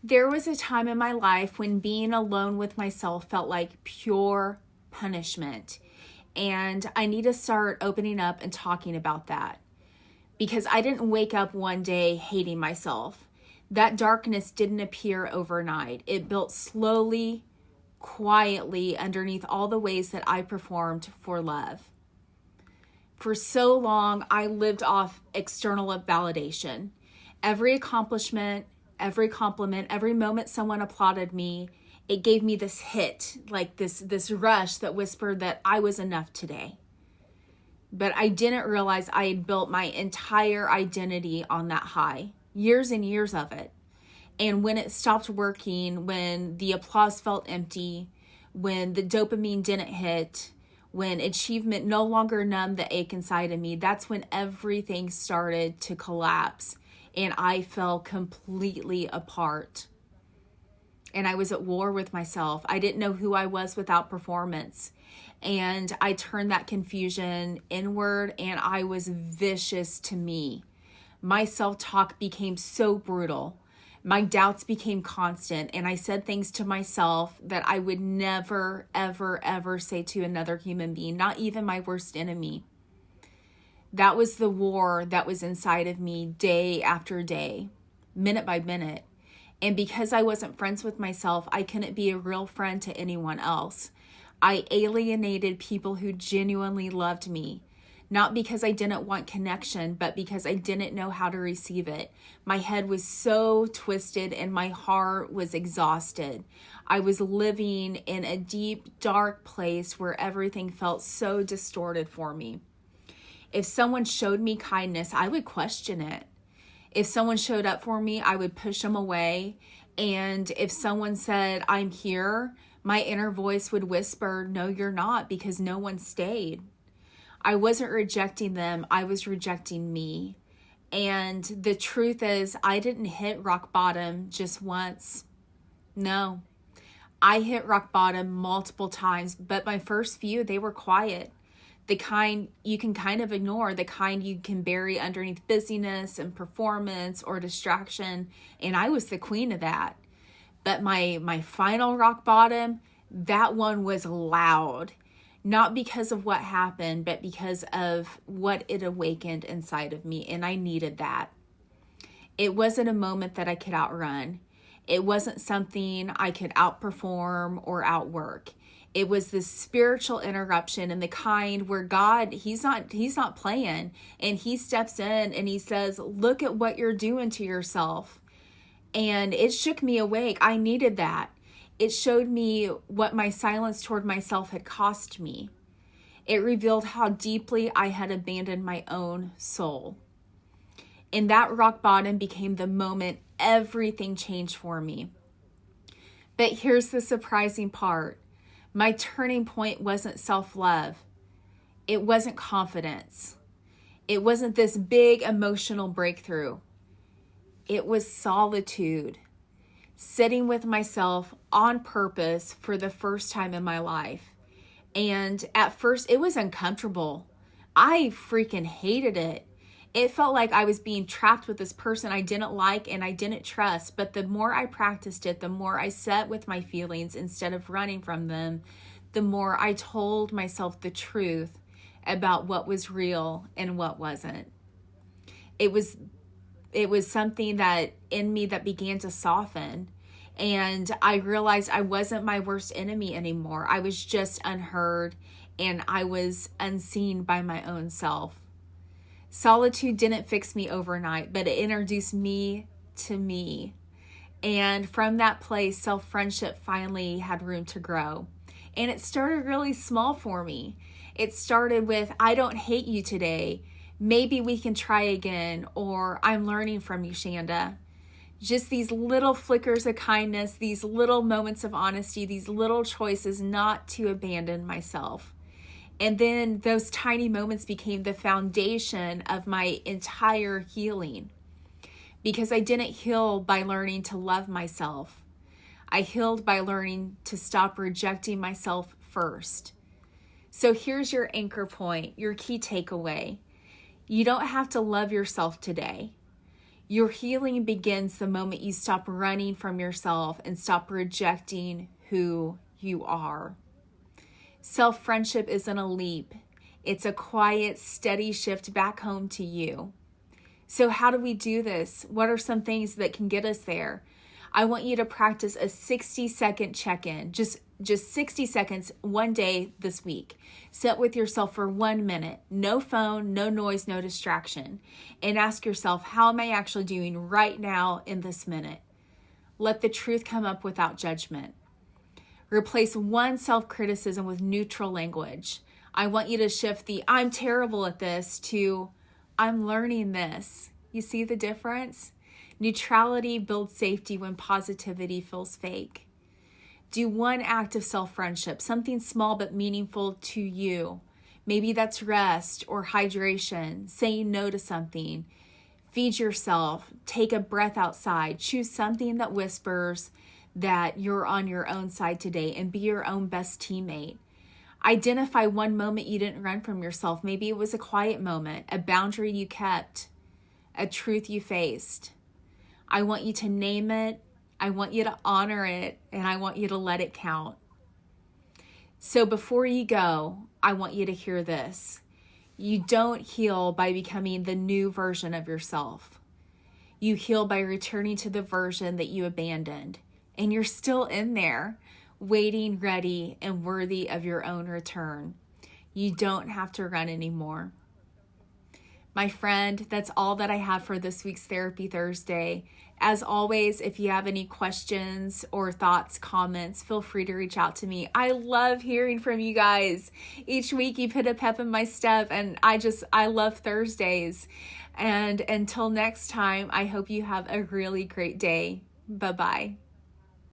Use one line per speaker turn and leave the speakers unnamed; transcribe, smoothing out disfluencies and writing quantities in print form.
There was a time in my life when being alone with myself felt like pure punishment. And I need to start opening up and talking about that, because I didn't wake up one day hating myself. That darkness didn't appear overnight. It built slowly, quietly underneath all the ways that I performed for love. For so long, I lived off external validation. Every accomplishment, every compliment, every moment someone applauded me, it gave me this hit, like this rush that whispered that I was enough today. But I didn't realize I had built my entire identity on that high, years and years of it. And when it stopped working, when the applause felt empty, when the dopamine didn't hit, when achievement no longer numbed the ache inside of me, that's when everything started to collapse and I fell completely apart. And I was at war with myself. I didn't know who I was without performance. And I turned that confusion inward, and I was vicious to me. My self-talk became so brutal. My doubts became constant, and I said things to myself that I would never, ever, ever say to another human being, not even my worst enemy. That was the war that was inside of me day after day, minute by minute. And because I wasn't friends with myself, I couldn't be a real friend to anyone else. I alienated people who genuinely loved me, not because I didn't want connection, but because I didn't know how to receive it. My head was so twisted and my heart was exhausted. I was living in a deep, dark place where everything felt so distorted for me. If someone showed me kindness, I would question it. If someone showed up for me, I would push them away. And if someone said, I'm here, my inner voice would whisper, no, you're not, because no one stayed. I wasn't rejecting them. I was rejecting me. And the truth is, I didn't hit rock bottom just once. No, I hit rock bottom multiple times, but my first few, they were quiet. The kind you can kind of ignore, the kind you can bury underneath busyness and performance or distraction. And I was the queen of that. But my final rock bottom, that one was loud. Not because of what happened, but because of what it awakened inside of me. And I needed that. It wasn't a moment that I could outrun. It wasn't something I could outperform or outwork. It was this spiritual interruption, and the kind where God, he's not playing, and he steps in and he says, look at what you're doing to yourself. And it shook me awake. I needed that. It showed me what my silence toward myself had cost me. It revealed how deeply I had abandoned my own soul. And that rock bottom became the moment everything changed for me. But here's the surprising part. My turning point wasn't self-love. It wasn't confidence. It wasn't this big emotional breakthrough. It was solitude. Sitting with myself on purpose for the first time in my life. And at first, it was uncomfortable. I freaking hated it. It felt like I was being trapped with this person I didn't like and I didn't trust. But the more I practiced it, the more I sat with my feelings instead of running from them, the more I told myself the truth about what was real and what wasn't. It was something that in me that began to soften. And I realized I wasn't my worst enemy anymore. I was just unheard and I was unseen by my own self. Solitude didn't fix me overnight, but it introduced me to me. And from that place, self-friendship finally had room to grow. And it started really small for me. It started with, I don't hate you today. Maybe we can try again, or I'm learning from you, Shanda. Just these little flickers of kindness, these little moments of honesty, these little choices not to abandon myself. And then those tiny moments became the foundation of my entire healing. Because I didn't heal by learning to love myself. I healed by learning to stop rejecting myself first. So here's your anchor point, your key takeaway. You don't have to love yourself today. Your healing begins the moment you stop running from yourself and stop rejecting who you are. Self-friendship isn't a leap. It's a quiet, steady shift back home to you. So how do we do this? What are some things that can get us there? I want you to practice a 60-second check-in, just 60 seconds one day this week. Sit with yourself for 1 minute, no phone, no noise, no distraction, and ask yourself, how am I actually doing right now in this minute? Let the truth come up without judgment. Replace one self-criticism with neutral language. I want you to shift the I'm terrible at this to I'm learning this. You see the difference? Neutrality builds safety when positivity feels fake. Do one act of self-friendship, something small but meaningful to you. Maybe that's rest or hydration, saying no to something. Feed yourself, take a breath outside, choose something that whispers that you're on your own side today, and be your own best teammate. Identify one moment you didn't run from yourself. Maybe it was a quiet moment, a boundary you kept, a truth you faced. I want you to name it, I want you to honor it, and I want you to let it count. So before you go, I want you to hear this. You don't heal by becoming the new version of yourself. You heal by returning to the version that you abandoned. And you're still in there, waiting, ready, and worthy of your own return. You don't have to run anymore. My friend, that's all that I have for this week's Therapy Thursday. As always, if you have any questions or thoughts, comments, feel free to reach out to me. I love hearing from you guys. Each week you put a pep in my step, and I love Thursdays. And until next time, I hope you have a really great day. Bye-bye.